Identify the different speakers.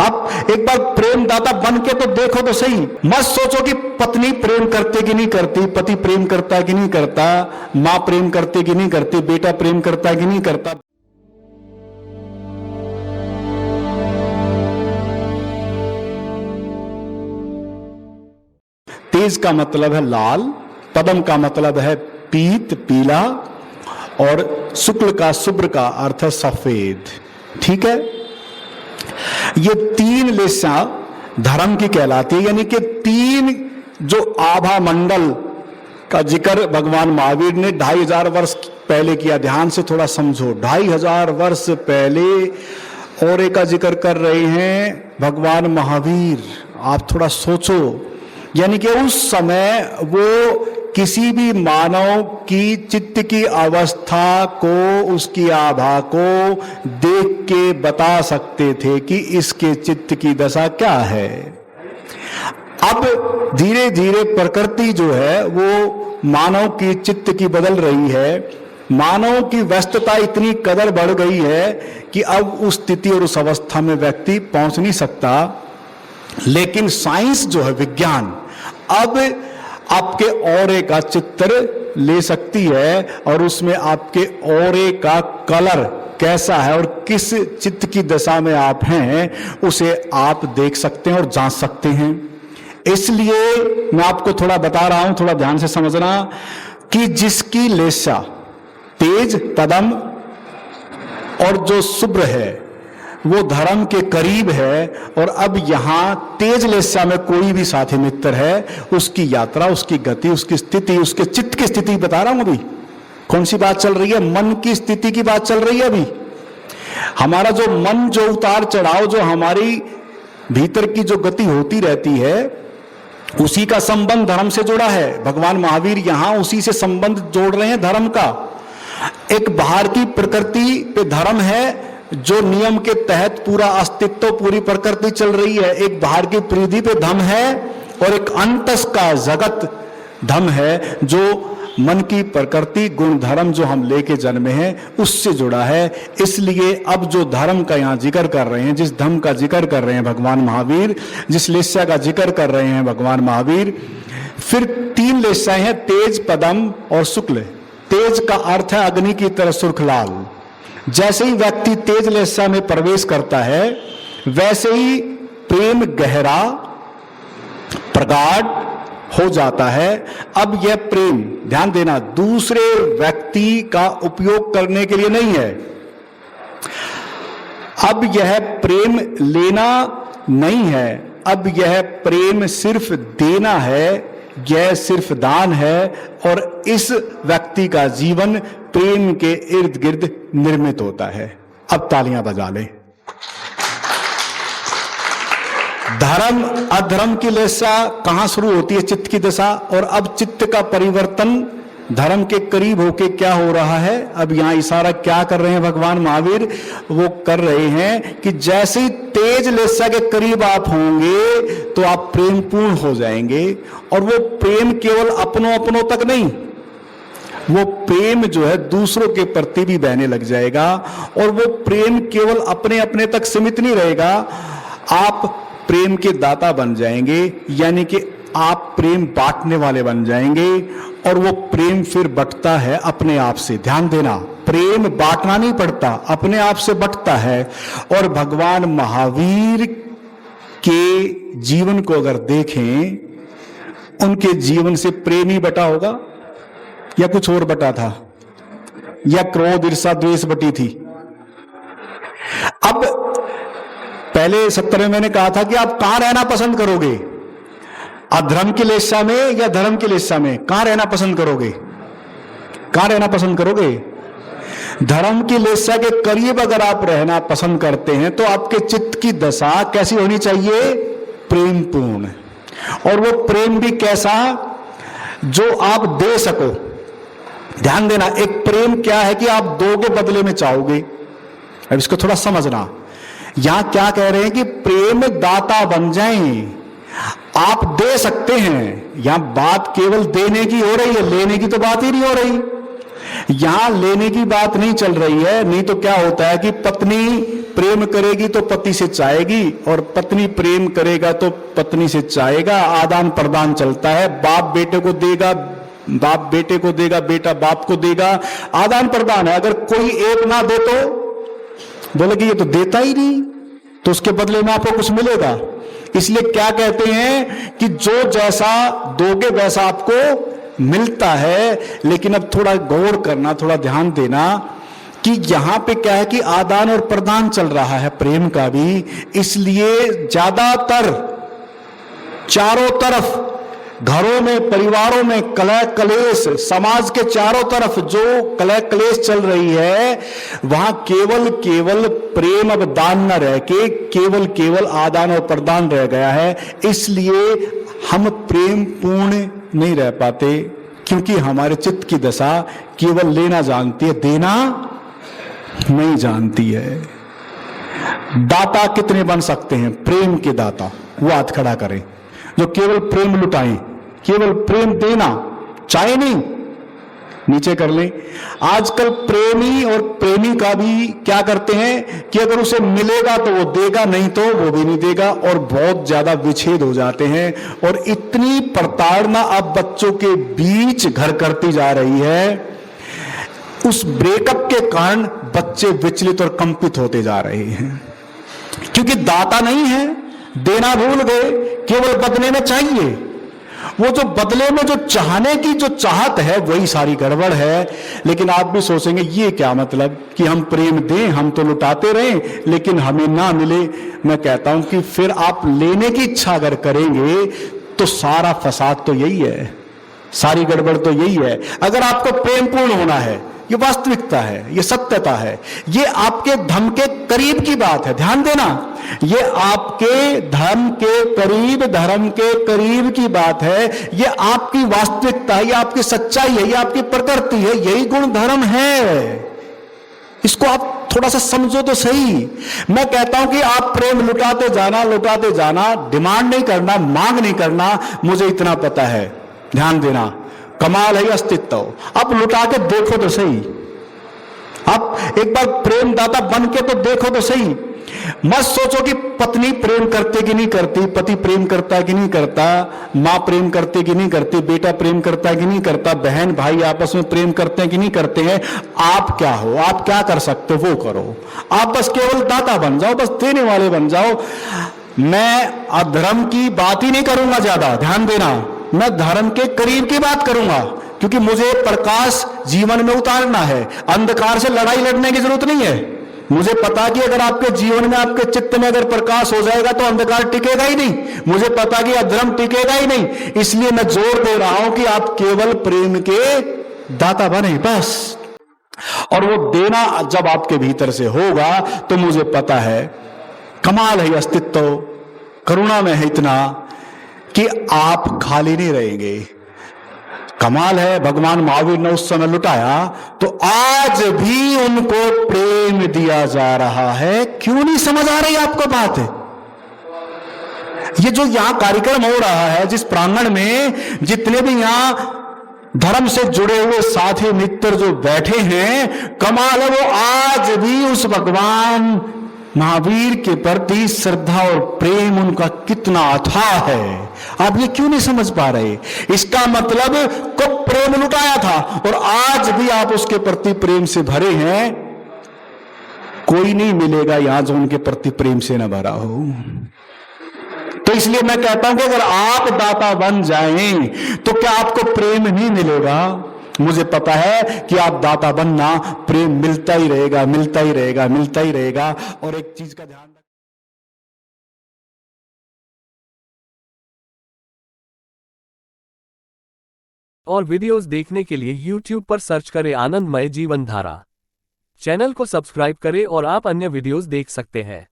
Speaker 1: आप एक बार प्रेमदाता बन के तो देखो तो सही। मत सोचो कि पत्नी प्रेम करती कि नहीं करती, पति प्रेम करता कि नहीं करता, मां प्रेम करती कि नहीं करती, बेटा प्रेम करता कि नहीं करता। तेज का मतलब है लाल, पदम का मतलब है पीत पीला, और शुक्ल का शुभ्र का अर्थ है सफेद। ठीक है, ये तीन लेसा धर्म की कहलाती है, यानी कि तीन जो आभा मंडल का जिक्र भगवान महावीर ने 2500 वर्ष पहले किया। ध्यान से थोड़ा समझो, 2500 वर्ष पहले औरे का जिक्र कर रहे हैं भगवान महावीर। आप थोड़ा सोचो, यानी कि उस समय वो किसी भी मानव की चित्त की अवस्था को, उसकी आभा को देख के बता सकते थे कि इसके चित्त की दशा क्या है। अब धीरे धीरे प्रकृति जो है वो मानव की चित्त की बदल रही है। मानव की व्यस्तता इतनी कदर बढ़ गई है कि अब उस स्थिति और उस अवस्था में व्यक्ति पहुंच नहीं सकता। लेकिन साइंस जो है, विज्ञान, अब आपके औरे का चित्र ले सकती है और उसमें आपके औरे का कलर कैसा है और किस चित्त की दशा में आप हैं उसे आप देख सकते हैं और जांच सकते हैं। इसलिए मैं आपको थोड़ा बता रहा हूं, थोड़ा ध्यान से समझना, कि जिसकी लेशा तेज पदम और जो शुभ्र है वो धर्म के करीब है, और अब यहां तेज लेशा में कोई भी साथी मित्र है, उसकी यात्रा, उसकी गति, उसकी स्थिति, उसके चित्त की स्थिति बता रहा हूं। अभी कौन सी बात चल रही है? मन की स्थिति की बात चल रही है। अभी हमारा जो मन, जो उतार चढ़ाव, जो हमारी भीतर की जो गति होती रहती है, उसी का संबंध धर्म से जुड़ा है। भगवान महावीर यहां उसी से संबंध जोड़ रहे हैं धर्म का। एक बाहर की प्रकृति पे धर्म है, जो नियम के तहत पूरा अस्तित्व, पूरी प्रकृति चल रही है। एक बाहर की परिधि पे धम है और एक अंतस का जगत धम है, जो मन की प्रकृति, गुण धर्म जो हम लेके जन्मे हैं उससे जुड़ा है। इसलिए अब जो धर्म का यहाँ जिक्र कर रहे हैं, जिस धम का जिक्र कर रहे हैं भगवान महावीर, जिस लेस्या का जिक्र कर रहे हैं भगवान महावीर, फिर तीन लेस्याएं हैं, तेज, पदम और शुक्ल। तेज का अर्थ है अग्नि की तरह सुर्ख लाल। जैसे ही व्यक्ति तेज लेस्या में प्रवेश करता है, वैसे ही प्रेम गहरा प्रगाढ़ हो जाता है। अब यह प्रेम, ध्यान देना, दूसरे व्यक्ति का उपयोग करने के लिए नहीं है। अब यह प्रेम लेना नहीं है, अब यह प्रेम सिर्फ देना है, यह सिर्फ दान है, और इस व्यक्ति का जीवन प्रेम के इर्द गिर्द निर्मित होता है। अब तालियां बजा ले। धर्म अधर्म की लेसा कहां शुरू होती है? चित्त की दशा। और अब चित्त का परिवर्तन धर्म के करीब होके क्या हो रहा है? अब यहां इशारा क्या कर रहे हैं भगवान महावीर? वो कर रहे हैं कि जैसे ही तेज लेसा के करीब आप होंगे तो आप प्रेम पूर्ण हो जाएंगे। और वो प्रेम केवल अपनों तक नहीं, वो प्रेम जो है दूसरों के प्रति भी बहने लग जाएगा। और वो प्रेम केवल अपने तक सीमित नहीं रहेगा, आप प्रेम के दाता बन जाएंगे, यानी कि आप प्रेम बांटने वाले बन जाएंगे। और वो प्रेम फिर बंटता है अपने आप से। ध्यान देना, प्रेम बांटना नहीं पड़ता, अपने आप से बंटता है। और भगवान महावीर के जीवन को अगर देखें, उनके जीवन से प्रेम ही बटा होगा या कुछ और बटा था, या क्रोध, ईर्ष्या, द्वेष बटी थी। अब पहले 70 में मैंने कहा था कि आप कहां रहना पसंद करोगे, अधर्म की लेशा में या धर्म की लेशा में? कहां रहना पसंद करोगे? कहां रहना पसंद करोगे? धर्म की लेशा के करीब अगर आप रहना पसंद करते हैं तो आपके चित्त की दशा कैसी होनी चाहिए? प्रेम पूर्ण। और वो प्रेम भी कैसा? जो आप दे सको। ध्यान देना, एक प्रेम क्या है कि आप दो के बदले में चाहोगे। अब इसको थोड़ा समझना, यहां क्या कह रहे हैं कि प्रेम दाता बन जाएं, आप दे सकते हैं। यहां बात केवल देने की हो रही है, लेने की तो बात ही नहीं हो रही। यहां लेने की बात नहीं चल रही है। नहीं तो क्या होता है कि पत्नी प्रेम करेगी तो पति से चाहेगी, और पत्नी प्रेम करेगा तो पत्नी से चाहेगा। आदान प्रदान चलता है, बाप बेटे को देगा, बाप बेटे को देगा, बेटा बाप को देगा, आदान प्रदान है। अगर कोई एक ना दे तो बोले कि ये तो देता ही नहीं, तो उसके बदले में आपको कुछ मिलेगा। इसलिए क्या कहते हैं कि जो जैसा दोगे वैसा आपको मिलता है। लेकिन अब थोड़ा गौर करना, थोड़ा ध्यान देना कि यहां पे क्या है कि आदान और प्रदान चल रहा है प्रेम का भी। इसलिए ज्यादातर चारों तरफ घरों में, परिवारों में कलह कलेश, समाज के चारों तरफ जो कलह कलेश चल रही है, वहां केवल केवल प्रेम अब दान न रह के केवल केवल आदान और प्रदान रह गया है। इसलिए हम प्रेम पूर्ण नहीं रह पाते, क्योंकि हमारे चित्त की दशा केवल लेना जानती है, देना नहीं जानती है। दाता कितने बन सकते हैं? प्रेम के दाता वो हाथ खड़ा करें जो केवल प्रेम लुटाएं, केवल प्रेम देना चाहे नहीं, नीचे कर लें। आजकल प्रेमी और प्रेमिका भी क्या करते हैं कि अगर उसे मिलेगा तो वो देगा, नहीं तो वो भी नहीं देगा, और बहुत ज्यादा विच्छेद हो जाते हैं। और इतनी प्रताड़ना अब बच्चों के बीच घर करती जा रही है, उस ब्रेकअप के कारण बच्चे विचलित और कंपित होते जा रहे हैं, क्योंकि दाता नहीं है, देना भूल गए, केवल बदले में चाहिए। वो जो बदले में जो चाहने की जो चाहत है वही सारी गड़बड़ है। लेकिन आप भी सोचेंगे ये क्या मतलब कि हम प्रेम दें, हम तो लुटाते रहें लेकिन हमें ना मिले। मैं कहता हूं कि फिर आप लेने की इच्छा अगर करेंगे तो सारा फसाद तो यही है, सारी गड़बड़ तो यही है। अगर आपको प्रेम पूर्ण होना है, ये वास्तविकता है, ये सत्यता है, ये आपके धर्म के करीब की बात है, ध्यान देना, ये आपके धर्म के करीब की बात है, ये आपकी वास्तविकता है, ये आपकी सच्चाई है, ये आपकी प्रकृति है, यही गुण धर्म है। इसको आप थोड़ा सा समझो तो सही। मैं कहता हूं कि आप प्रेम लुटाते जाना, डिमांड नहीं करना, मांग नहीं करना, मुझे इतना पता है, ध्यान देना, कमाल है अस्तित्व। अब लुटा के देखो तो सही, अब एक बार प्रेमदाता बन के तो देखो तो सही। मत सोचो कि पत्नी प्रेम करती कि नहीं करती, पति प्रेम करता है कि नहीं करता, मां प्रेम करती कि नहीं करती, बेटा प्रेम करता है कि नहीं करता, बहन भाई आपस में प्रेम करते हैं कि नहीं करते हैं। आप क्या हो, आप क्या कर सकते हो वो करो। आप बस केवल दाता बन जाओ, बस देने वाले बन जाओ। मैं अधर्म की बात ही नहीं करूंगा ज्यादा, ध्यान देना, मैं धर्म के करीब की बात करूंगा, क्योंकि मुझे प्रकाश जीवन में उतारना है। अंधकार से लड़ाई लड़ने की जरूरत नहीं है। मुझे पता कि अगर आपके जीवन में, आपके चित्त में अगर प्रकाश हो जाएगा तो अंधकार टिकेगा ही नहीं। मुझे पता कि अधर्म टिकेगा ही नहीं। इसलिए मैं जोर दे रहा हूं कि आप केवल प्रेम के दाता बने, बस। और वो देना जब आपके भीतर से होगा तो मुझे पता है, कमाल है अस्तित्व, करुणा में है इतना कि आप खाली नहीं रहेंगे। कमाल है, भगवान महावीर ने उस समय लुटाया तो आज भी उनको प्रेम दिया जा रहा है। क्यों नहीं समझ आ रही आपको बात? ये जो यहां कार्यक्रम हो रहा है, जिस प्रांगण में जितने भी यहां धर्म से जुड़े हुए साथी मित्र जो बैठे हैं, कमाल है, वो आज भी उस भगवान महावीर के प्रति श्रद्धा और प्रेम उनका कितना अथाह है। आप ये क्यों नहीं समझ पा रहे? इसका मतलब को प्रेम लुटाया था और आज भी आप उसके प्रति प्रेम से भरे हैं। कोई नहीं मिलेगा यहां जो उनके प्रति प्रेम से न भरा हो। तो इसलिए मैं कहता हूं कि अगर आप दाता बन जाएं तो क्या आपको प्रेम नहीं मिलेगा? मुझे पता है कि आप दाता बनना, प्रेम मिलता ही रहेगा, मिलता ही रहेगा, मिलता ही रहेगा। और एक चीज का ध्यान,
Speaker 2: और वीडियोस देखने के लिए YouTube पर सर्च करें आनंदमय जीवन धारा। चैनल को सब्सक्राइब करें और आप अन्य वीडियोस देख सकते हैं।